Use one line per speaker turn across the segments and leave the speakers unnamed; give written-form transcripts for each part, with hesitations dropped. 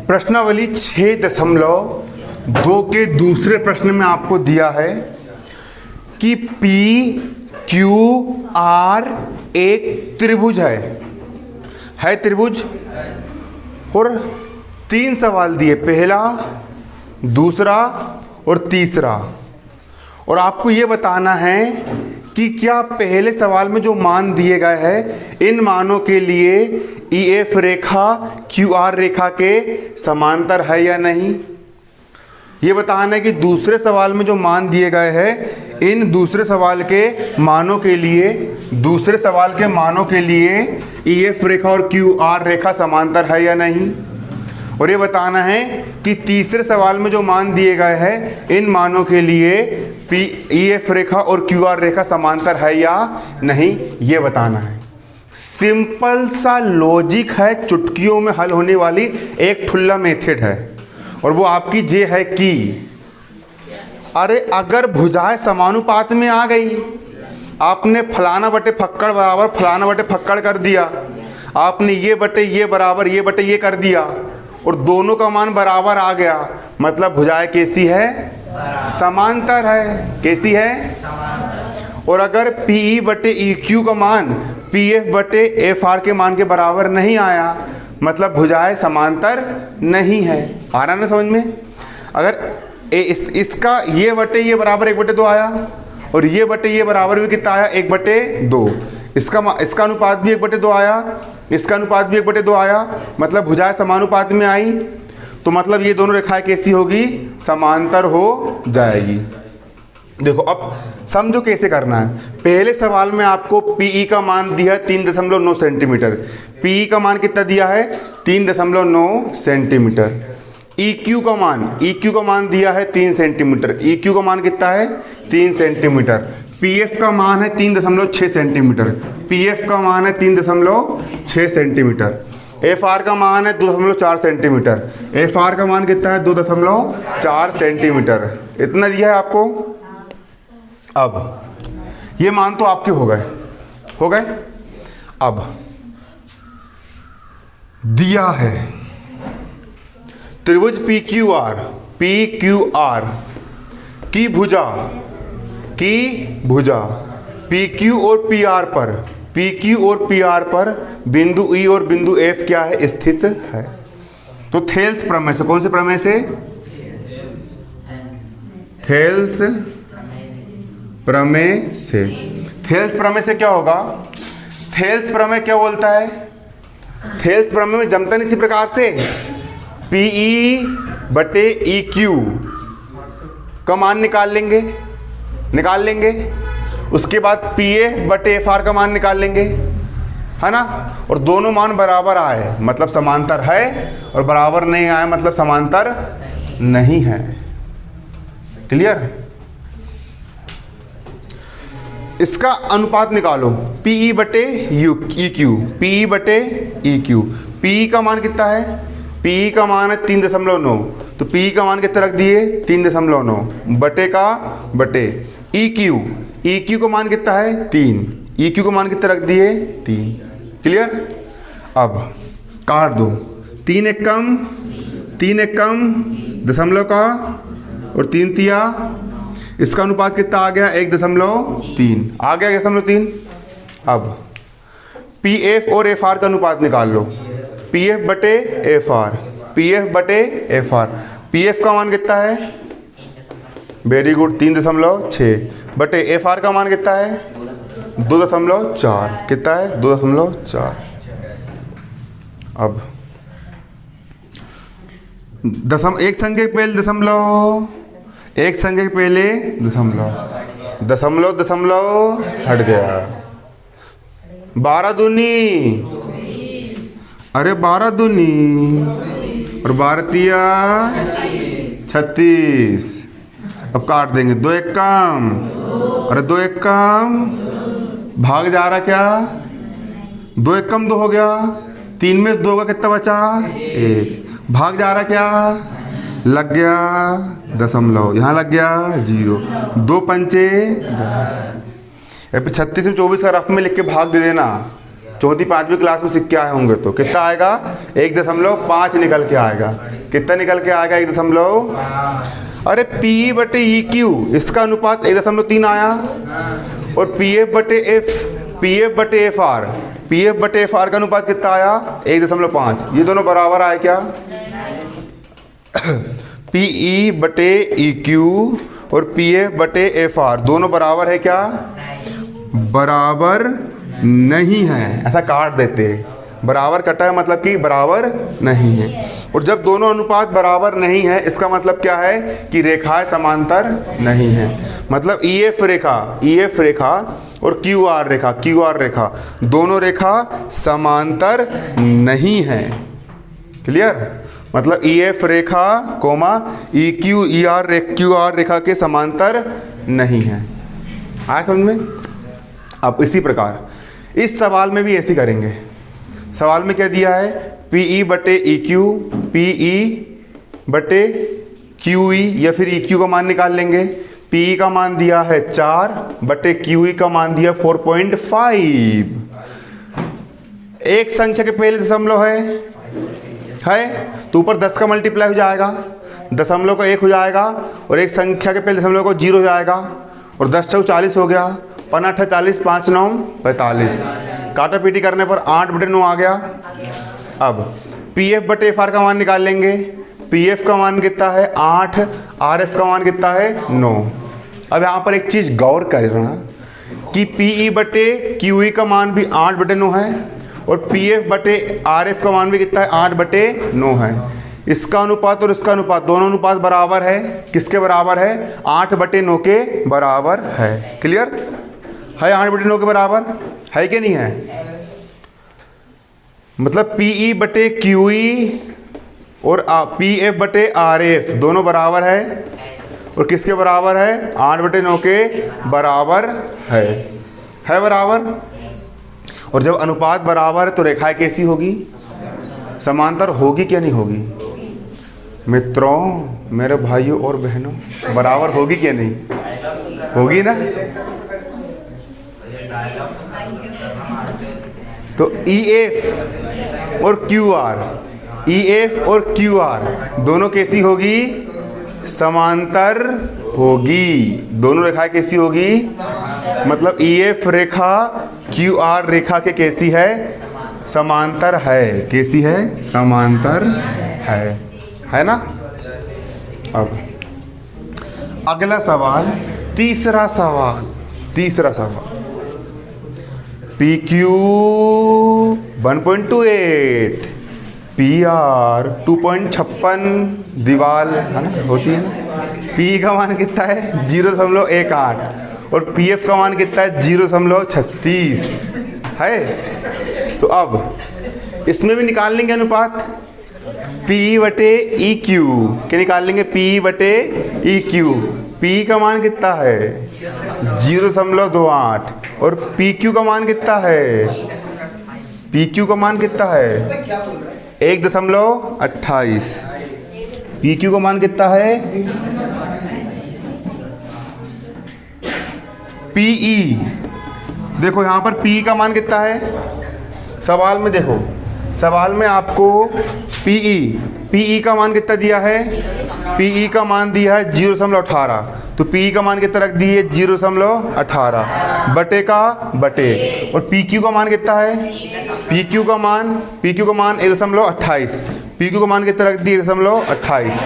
प्रश्नावली 6.2 के दूसरे प्रश्न में आपको दिया है कि पी क्यू आर एक त्रिभुज है त्रिभुज, और 3 सवाल दिए, पहला, दूसरा और तीसरा, और आपको ये बताना है कि क्या पहले सवाल में जो मान दिए गए हैं इन मानों के लिए ई एफ रेखा क्यू आर रेखा के समांतर है या नहीं। ये बताना है कि दूसरे सवाल में जो मान दिए गए हैं इन दूसरे सवाल के मानों के लिए ई एफ रेखा और क्यू आर रेखा समांतर है या नहीं। और ये बताना है कि तीसरे सवाल में जो मान दिए गए हैं इन मानों के लिए पी ई एफ रेखा और क्यू आर रेखा समांतर है या नहीं, ये बताना है। सिंपल सा लॉजिक है, चुटकियों में हल होने वाली एक ठुल्ला मेथड है, और वो आपकी जे है कि अरे अगर भुजाएं समानुपात में आ गई, आपने फलाना बटे फक्कड़ बराबर फलाना बटे फक्कड़ कर दिया, आपने ये बटे ये बराबर ये बटे ये कर दिया, और दोनों का मान बराबर आ गया, मतलब भुजाएं कैसी है, समांतर है। कैसी है? और अगर पी ई बटे ई क्यू का मान पी एफ बटे एफ आर के मान के बराबर नहीं आया, मतलब भुजाएं समांतर नहीं है। आ रहा ना समझ में? अगर इसका ये बटे ये बराबर 1/2 आया, और ये बटे ये बराबर भी कितना आया, 1/2, इसका अनुपात भी 1/2 आया, इसका अनुपात भी 1/2 आया, मतलब भुजाएं समानुपात में आई, तो मतलब ये दोनों रेखाएं कैसी होगी, समांतर हो जाएगी। देखो अब समझो कैसे करना है। पहले सवाल में आपको पीई का मान दिया है 3.9 सेंटीमीटर, पीई का मान कितना दिया है, 3.9 सेंटीमीटर। EQ का मान दिया है 3 सेंटीमीटर, EQ का मान कितना है, 3 सेंटीमीटर। PF का मान है 3.6 सेंटीमीटर, PF का मान है 3.6 सेंटीमीटर। FR का मान है 2.4 सेंटीमीटर, FR का मान कितना है, 2.4 सेंटीमीटर। इतना दिया है आपको। अब ये मान तो आपके हो गए। अब दिया है त्रिभुज PQR की भुजा PQ और PR पर बिंदु E और बिंदु F क्या है, स्थित है। तो थेल्स प्रमेय से, कौन से प्रमेय से, थेल्स प्रमेय से क्या होगा, थेल्स प्रमेय क्या बोलता है, थेल्स प्रमेय में जमता नहीं इसी प्रकार से, PE बटे EQ का मान निकाल लेंगे, उसके बाद PF बटे FR का मान निकाल लेंगे, है ना, और दोनों मान बराबर आए मतलब समांतर है, और बराबर नहीं आए मतलब समांतर नहीं है। क्लियर? इसका अनुपात निकालो, PE बटे EQ, PE बटे EQ। PE का मान कितना है, PE का मान है 3.9, तो PE का मान कितना रख दिए, 3.9 बटे EQ का मान कितना है, 3, EQ का मान कितना रख दिए, 3। क्लियर? अब काट दो, 3 एक कम दशमलव का, और 3 तिया, इसका अनुपात कितना आ गया, 1.3 आ गया, 1.3। अब PF और FR का अनुपात निकाल लो, PF बटे FR। PF का मान कितना है, वेरी गुड, 3.6 बटे FR का मान कितना है, 2.4। कितना है, 2.4। अब एक संख्या के पहले दशमलव हट गया। 12 दूनी, अरे 12 दूनी और 12 तिया 36। अब काट देंगे, 2 एक कम, अरे 2 एक कम, भाग जा रहा क्या, 2 एक कम 2 हो गया, 3 में 2 का कितना बचा, 1, भाग जा रहा क्या, लग गया दशमलव, यहाँ लग गया 0, 2 पंचे 10। या फिर 36 में 24 का रफ में लिख के भाग दे देना, 4वीं 5वीं क्लास में सीख के आए होंगे तो कितना आएगा, 1.5 निकल के आएगा। कितना निकल के आएगा 1 अरे पी बटे ई क्यू इसका अनुपात 1.3 आया और पी एफ बटे एफ आर का अनुपात कितना आया 1.5। ये दोनों बराबर आए क्या? पी ई बटे ई क्यू और पी एफ बटे एफ आर दोनों बराबर है क्या? बराबर नहीं है। ऐसा काट देते, बराबर कटा है मतलब कि बराबर नहीं है। और जब दोनों अनुपात बराबर नहीं है इसका मतलब क्या है कि रेखाएं समांतर नहीं है। मतलब ई एफ रेखा और क्यू आर रेखा दोनों रेखा समांतर नहीं है। क्लियर? मतलब ई एफ रेखा कोमा ई क्यू आर रेखा के समांतर नहीं है। आया समझ में? अब इसी प्रकार इस सवाल में भी ऐसे करेंगे। सवाल में क्या दिया है? पी ई बटे ई क्यू, पी ई बटे क्यू ई या फिर ई क्यू का मान निकाल लेंगे। पी ई का मान दिया है 4 बटे क्यू ई का मान दिया 4.5। एक संख्या के पहले दशमलव है तो ऊपर 10 का मल्टीप्लाई हो जाएगा, दशमलव का 1 हो जाएगा और एक संख्या के पहले दशमलव को 0 हो जाएगा और 10 चौक 40 हो गया, 5 40 5 9 45। काटा पीटी करने पर 8 बटे 9 आ गया। अब पी एफ बटे एफ आर का मान निकाल लेंगे। पी एफ का मान कितना है 8, आर एफ का मान कितना है 9। अब यहाँ पर एक चीज़ गौर करना कि पी ई बटे क्यू ई का मान भी 8 बटे 9 है और पी एफ बटे आर एफ का मान भी कितना है 8 बटे 9 है। इसका अनुपात और इसका अनुपात दोनों अनुपात बराबर है। किसके बराबर है? 8 बटे 9 के बराबर है। क्लियर है? 8 बटे 9 के बराबर है कि नहीं है? मतलब पी ई बटे क्यू ई और पी एफ बटे आर एफ दोनों बराबर है और किसके बराबर है? 8 बटे 9 के बराबर है बराबर। और जब अनुपात बराबर है तो रेखाएं कैसी होगी? समांतर होगी क्या नहीं होगी? मित्रों, मेरे भाइयों और बहनों, बराबर होगी क्या नहीं होगी ना? तो ई एफ और क्यू आर दोनों कैसी होगी? समांतर होगी। दोनों रेखाएं कैसी होगी? मतलब ई एफ रेखा क्यू आर रेखा के कैसी है? समांतर है। कैसी है? समांतर है ना? अब अगला सवाल, तीसरा सवाल पी क्यू 1.28, पी आर 2.56 दीवार है ना, होती है ना। पी का मान कितना है? 0.18 और पी एफ का मान कितना है? 0.36 है। तो अब इसमें भी निकाल लेंगे अनुपात पी बटे ई क्यू। क्या निकाल लेंगे? पी बटे ई क्यू। पी का मान कितना है? 0.28 और पी क्यू का मान कितना है? पी क्यू का मान कितना है? 1.28। पी क्यू का मान कितना है? पी ई देखो यहाँ पर पी का मान कितना है? सवाल में देखो, सवाल में आपको पीई का मान कितना दिया है? पीई का मान दिया है 0.18। तो पीई का मान कितना रख दिए? 0.18 बटे का बटे। और पी क्यू का मान कितना है? पी क्यू का मान 1.28। पी क्यू का मान कितना रख दिए? 1.28।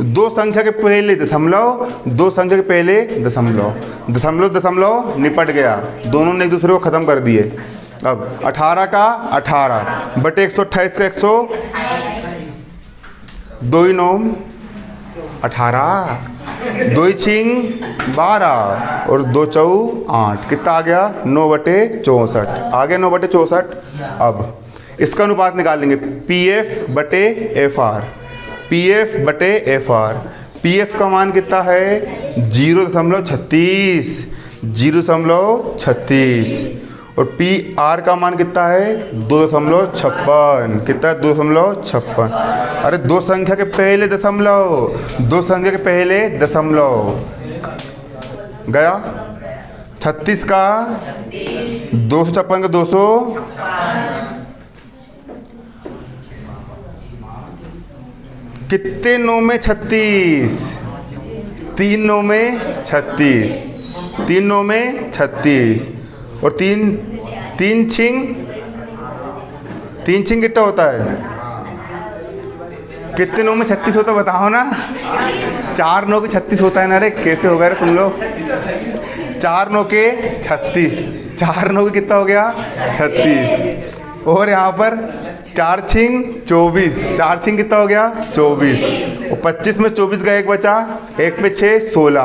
दो संख्या के पहले दशमलव, दो संख्या के पहले दशमलव निपट गया, दोनों ने एक दूसरे को खत्म कर दिए। अब 18 का 18 बटे 128 का 100, 2 9 18, 2 6 12 और 2 4 8, कितना आ गया? 9 बटे 64 आ गया, 9 बटे 64। अब इसका अनुपात निकालेंगे पी एफ बटे एफ आर। पी एफ बटे एफ आर, पी एफ का मान कितना है? 0.36 और पी आर का मान कितना है? 2.56। कितना है? 2.56। अरे दो संख्या के पहले दशमलव गया। 36 का 256 का 200, कितने 9 में 36, 3 9 में 36, 3 9 में 36 और 3 छिंग कितना होता है? कितने 9 में 36 होता बताओ ना। 4 9 के 36 होता है ना। अरे कैसे हो गए रे तुम लोग? 4 9 के 36, 4 9 के कितना हो गया? 36। और यहाँ पर 4 छिंग 24, 4 छिंग कितना हो गया? 24। और 25 में 24 का 1 बचा, 1 पे 6 16,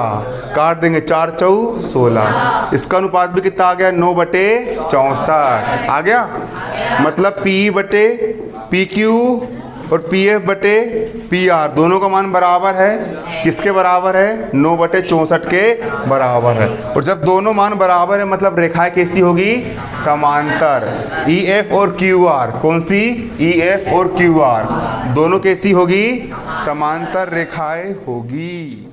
काट देंगे 4 4 16। इसका अनुपात भी कितना आ गया? 9/64 आ गया। मतलब पी बटे पी क्यू और पी एफ बटे पी आर दोनों का मान बराबर है। किसके बराबर है? 9/64 के बराबर है। और जब दोनों मान बराबर है मतलब रेखाएं कैसी होगी? समांतर। ई एफ और क्यू आर, कौन सी? ई एफ और क्यू आर दोनों कैसी होगी? समांतर रेखाएं होगी।